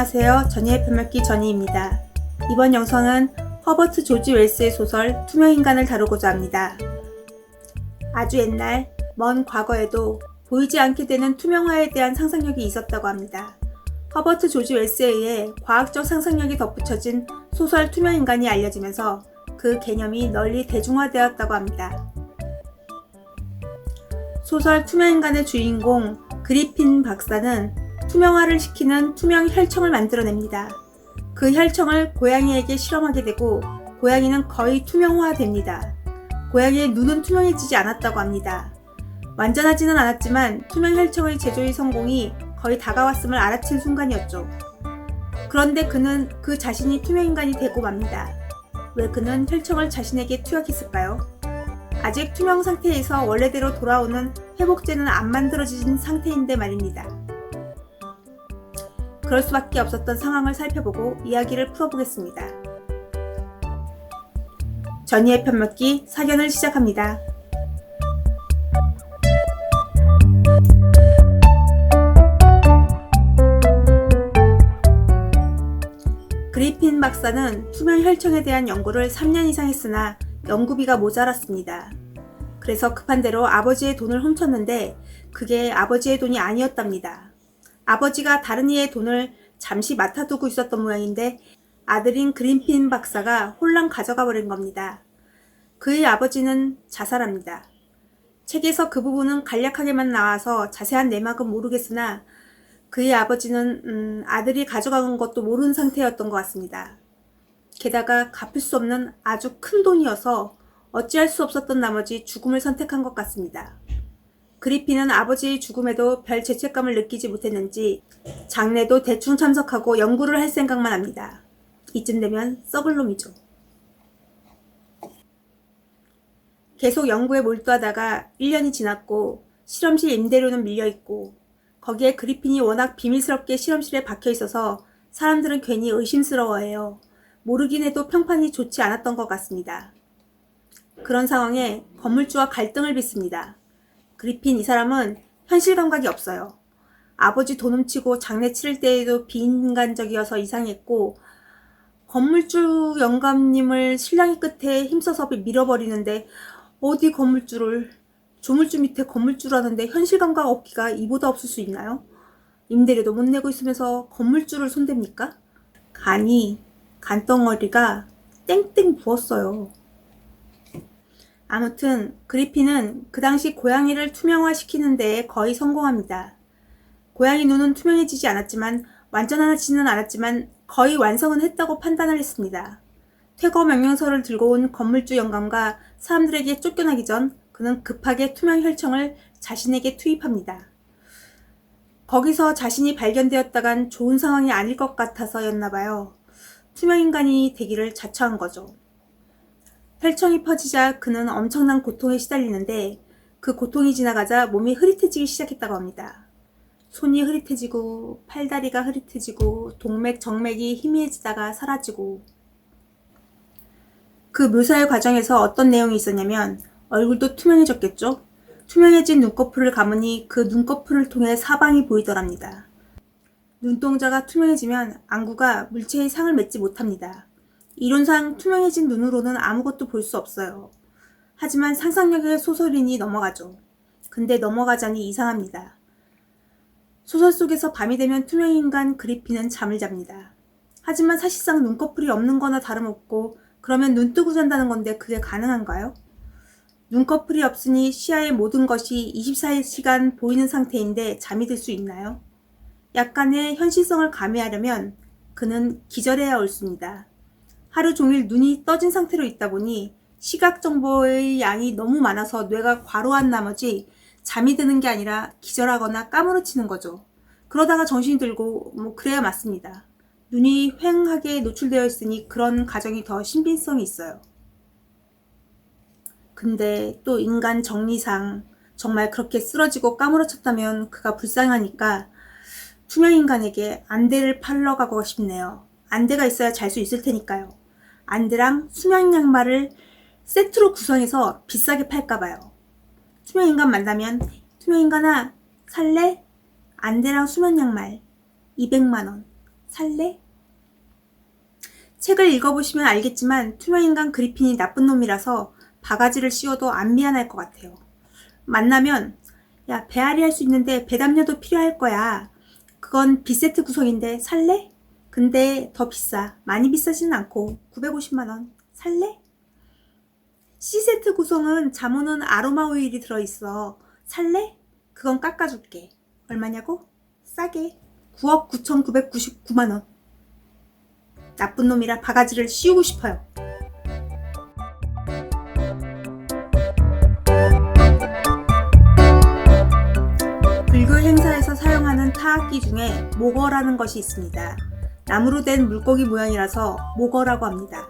안녕하세요. 전이의 편먹기 전이입니다. 이번 영상은 허버트 조지 웰스의 소설 투명인간을 다루고자 합니다. 아주 옛날 먼 과거에도 보이지 않게 되는 투명화에 대한 상상력이 있었다고 합니다. 허버트 조지 웰스에 의해 과학적 상상력이 덧붙여진 소설 투명인간이 알려지면서 그 개념이 널리 대중화되었다고 합니다. 소설 투명인간의 주인공 그리핀 박사는 투명화를 시키는 투명 혈청을 만들어냅니다. 그 혈청을 고양이에게 실험하게 되고 고양이는 거의 투명화됩니다. 고양이의 눈은 투명해지지 않았다고 합니다. 완전하지는 않았지만 투명 혈청의 제조의 성공이 거의 다가왔음을 알아챈 순간이었죠. 그런데 그는 그 자신이 투명인간이 되고 맙니다. 왜 그는 혈청을 자신에게 투약했을까요? 아직 투명 상태에서 원래대로 돌아오는 회복제는 안 만들어진 상태인데 말입니다. 그럴 수밖에 없었던 상황을 살펴보고 이야기를 풀어보겠습니다. 전이의 편먹기 사견을 시작합니다. 그리핀 박사는 투명 혈청에 대한 연구를 3년 이상 했으나 연구비가 모자랐습니다. 그래서 급한 대로 아버지의 돈을 훔쳤는데 그게 아버지의 돈이 아니었답니다. 아버지가 다른 이의 돈을 잠시 맡아두고 있었던 모양인데 아들인 그리핀 박사가 홀랑 가져가 버린 겁니다. 그의 아버지는 자살합니다. 책에서 그 부분은 간략하게만 나와서 자세한 내막은 모르겠으나 그의 아버지는 아들이 가져간 것도 모르는 상태였던 것 같습니다. 게다가 갚을 수 없는 아주 큰 돈이어서 어찌할 수 없었던 나머지 죽음을 선택한 것 같습니다. 그리핀은 아버지의 죽음에도 별 죄책감을 느끼지 못했는지 장례도 대충 참석하고 연구를 할 생각만 합니다. 이쯤 되면 썩을 놈이죠. 계속 연구에 몰두하다가 1년이 지났고 실험실 임대료는 밀려있고 거기에 그리핀이 워낙 비밀스럽게 실험실에 박혀있어서 사람들은 괜히 의심스러워해요. 모르긴 해도 평판이 좋지 않았던 것 같습니다. 그런 상황에 건물주와 갈등을 빚습니다. 그리핀 이 사람은 현실 감각이 없어요. 아버지 돈 훔치고 장례 치를 때에도 비인간적이어서 이상했고 건물주 영감님을 신랑이 끝에 힘써서 밀어버리는데 어디 건물주를 조물주 밑에 건물주라는데 현실 감각 없기가 이보다 없을 수 있나요? 임대료도 못 내고 있으면서 건물주를 손댑니까? 간덩어리가 땡땡 부었어요. 아무튼 그리핀은 그 당시 고양이를 투명화시키는 데에 거의 성공합니다. 고양이 눈은 투명해지지 않았지만 완전하지는 않았지만 거의 완성은 했다고 판단을 했습니다. 퇴거 명령서를 들고 온 건물주 영감과 사람들에게 쫓겨나기 전 그는 급하게 투명 혈청을 자신에게 투입합니다. 거기서 자신이 발견되었다간 좋은 상황이 아닐 것 같아서였나봐요. 투명인간이 되기를 자처한 거죠. 혈청이 퍼지자 그는 엄청난 고통에 시달리는데 그 고통이 지나가자 몸이 흐릿해지기 시작했다고 합니다. 손이 흐릿해지고 팔다리가 흐릿해지고 동맥, 정맥이 희미해지다가 사라지고 그 묘사의 과정에서 어떤 내용이 있었냐면 얼굴도 투명해졌겠죠? 투명해진 눈꺼풀을 감으니 그 눈꺼풀을 통해 사방이 보이더랍니다. 눈동자가 투명해지면 안구가 물체의 상을 맺지 못합니다. 이론상 투명해진 눈으로는 아무것도 볼 수 없어요. 하지만 상상력의 소설이니 넘어가죠. 근데 넘어가자니 이상합니다. 소설 속에서 밤이 되면 투명인간 그리핀은 잠을 잡니다. 하지만 사실상 눈꺼풀이 없는 거나 다름없고 그러면 눈 뜨고 잔다는 건데 그게 가능한가요? 눈꺼풀이 없으니 시야의 모든 것이 24시간 보이는 상태인데 잠이 들 수 있나요? 약간의 현실성을 가미하려면 그는 기절해야 옳습니다. 하루 종일 눈이 떠진 상태로 있다 보니 시각 정보의 양이 너무 많아서 뇌가 과로한 나머지 잠이 드는 게 아니라 기절하거나 까무러치는 거죠. 그러다가 정신이 들고 그래야 맞습니다. 눈이 휑하게 노출되어 있으니 그런 가정이 더 신빙성이 있어요. 근데 또 인간 정리상 정말 그렇게 쓰러지고 까무러쳤다면 그가 불쌍하니까 투명인간에게 안대를 팔러 가고 싶네요. 안대가 있어야 잘 수 있을 테니까요. 안대랑 수면 양말을 세트로 구성해서 비싸게 팔까봐요. 투명인간 만나면 투명인간아 살래? 안대랑 수면 양말 200만원. 살래? 책을 읽어보시면 알겠지만 투명인간 그리핀이 나쁜 놈이라서 바가지를 씌워도 안 미안할 것 같아요. 만나면 야, 배앓이 할 수 있는데 배담요도 필요할 거야. 그건 B세트 구성인데 살래? 근데 더 비싸. 많이 비싸지는 않고 950만원. 살래? C세트 구성은 잠오는 아로마 오일이 들어있어. 살래? 그건 깎아줄게. 얼마냐고? 싸게. 9억 9,999만원. 나쁜 놈이라 바가지를 씌우고 싶어요. 불교 행사에서 사용하는 타악기 중에 모거라는 것이 있습니다. 나무로 된 물고기 모양이라서 모거라고 합니다.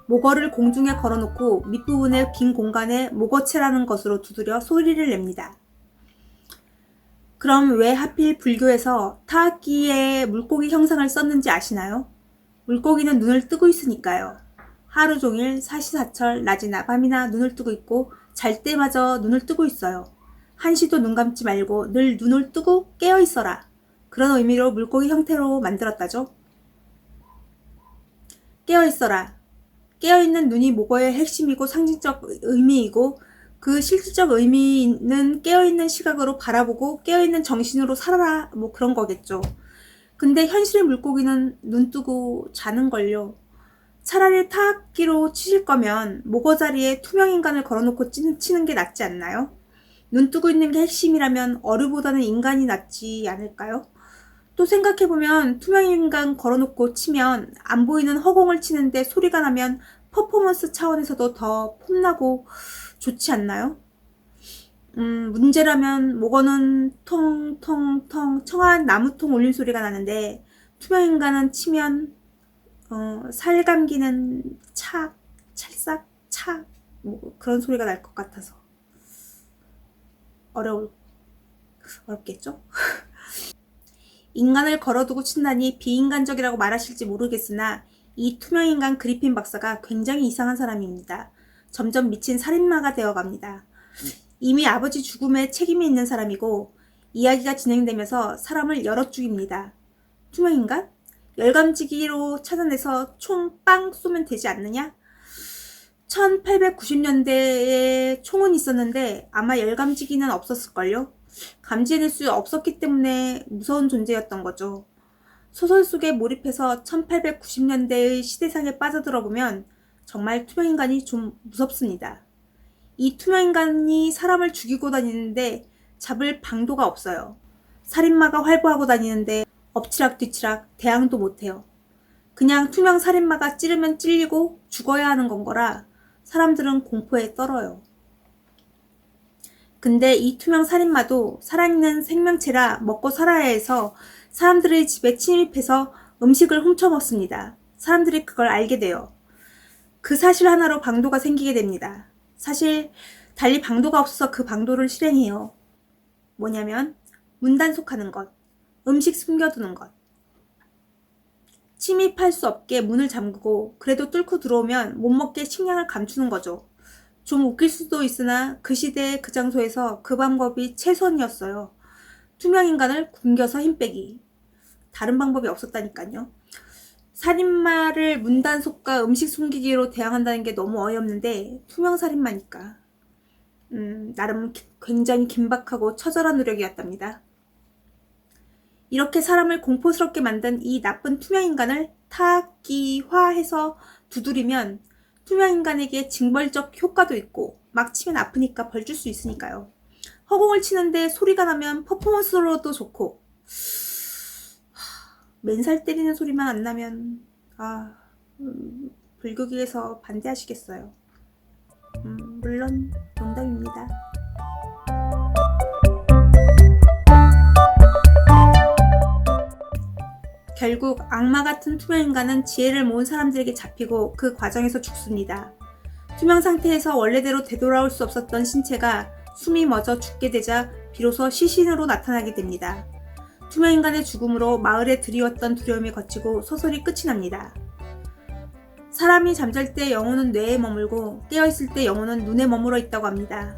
모거를 공중에 걸어놓고 밑부분의 빈 공간에 모거체라는 것으로 두드려 소리를 냅니다. 그럼 왜 하필 불교에서 타악기에 물고기 형상을 썼는지 아시나요? 물고기는 눈을 뜨고 있으니까요. 하루 종일 사시사철 낮이나 밤이나 눈을 뜨고 있고 잘 때마저 눈을 뜨고 있어요. 한시도 눈 감지 말고 늘 눈을 뜨고 깨어 있어라. 그런 의미로 물고기 형태로 만들었다죠. 깨어 있어라. 깨어있는 눈이 모거의 핵심이고 상징적 의미이고 그 실질적 의미는 깨어있는 시각으로 바라보고 깨어있는 정신으로 살아라 뭐 그런 거겠죠. 근데 현실의 물고기는 눈 뜨고 자는걸요. 차라리 타악기로 치실 거면 모거 자리에 투명인간을 걸어놓고 치는 게 낫지 않나요? 눈 뜨고 있는 게 핵심이라면 어류보다는 인간이 낫지 않을까요? 또 생각해보면 투명인간 걸어놓고 치면 안 보이는 허공을 치는데 소리가 나면 퍼포먼스 차원에서도 더 폼나고 좋지 않나요? 문제라면 모거는 텅텅텅 청한 나무통 울림 소리가 나는데 투명인간은 치면 살 감기는 착, 찰싹, 착 뭐 그런 소리가 날 것 같아서 어렵겠죠? 인간을 걸어두고 친다니 비인간적이라고 말하실지 모르겠으나 이 투명인간 그리핀 박사가 굉장히 이상한 사람입니다. 점점 미친 살인마가 되어갑니다. 이미 아버지 죽음에 책임이 있는 사람이고 이야기가 진행되면서 사람을 여럿 죽입니다. 투명인간? 열감지기로 찾아내서 총 빵 쏘면 되지 않느냐? 1890년대에 총은 있었는데 아마 열감지기는 없었을걸요? 감지해낼 수 없었기 때문에 무서운 존재였던 거죠. 소설 속에 몰입해서 1890년대의 시대상에 빠져들어보면 정말 투명인간이 좀 무섭습니다. 이 투명인간이 사람을 죽이고 다니는데 잡을 방도가 없어요. 살인마가 활보하고 다니는데 엎치락뒤치락 대항도 못해요. 그냥 투명 살인마가 찌르면 찔리고 죽어야 하는 건 거라 사람들은 공포에 떨어요. 근데 이 투명 살인마도 살아있는 생명체라 먹고 살아야 해서 사람들의 집에 침입해서 음식을 훔쳐먹습니다. 사람들이 그걸 알게 돼요. 그 사실 하나로 방도가 생기게 됩니다. 사실 달리 방도가 없어서 그 방도를 실행해요. 뭐냐면 문단속하는 것, 음식 숨겨두는 것. 침입할 수 없게 문을 잠그고 그래도 뚫고 들어오면 못 먹게 식량을 감추는 거죠. 좀 웃길 수도 있으나 그 시대의 그 장소에서 그 방법이 최선이었어요. 투명인간을 굶겨서 힘 빼기. 다른 방법이 없었다니까요. 살인마를 문단속과 음식 숨기기로 대항한다는 게 너무 어이없는데 투명 살인마니까 나름 굉장히 긴박하고 처절한 노력이었답니다. 이렇게 사람을 공포스럽게 만든 이 나쁜 투명인간을 타악기화해서 두드리면 투명인간에게 징벌적 효과도 있고 막 치면 아프니까 벌 줄 수 있으니까요. 허공을 치는데 소리가 나면 퍼포먼스로도 좋고 맨살 때리는 소리만 안 나면 불교계에서 반대하시겠어요. 물론 농담입니다. 결국 악마 같은 투명인간은 지혜를 모은 사람들에게 잡히고 그 과정에서 죽습니다. 투명 상태에서 원래대로 되돌아올 수 없었던 신체가 숨이 멎어 죽게 되자 비로소 시신으로 나타나게 됩니다. 투명인간의 죽음으로 마을에 드리웠던 두려움이 거치고 소설이 끝이 납니다. 사람이 잠잘 때 영혼은 뇌에 머물고 깨어있을 때 영혼은 눈에 머물러 있다고 합니다.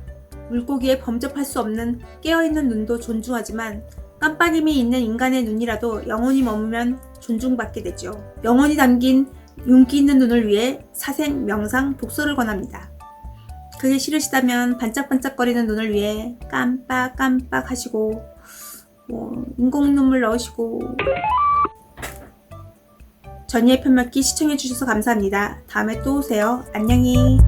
물고기에 범접할 수 없는 깨어있는 눈도 존중하지만 깜빡임이 있는 인간의 눈이라도 영혼이 머물면 존중받게 되죠. 영혼이 담긴 윤기 있는 눈을 위해 사생, 명상, 독서를 권합니다. 그게 싫으시다면 반짝반짝거리는 눈을 위해 깜빡깜빡 하시고 인공 눈물 넣으시고. 전예의 편먹기 시청해주셔서 감사합니다. 다음에 또 오세요. 안녕히.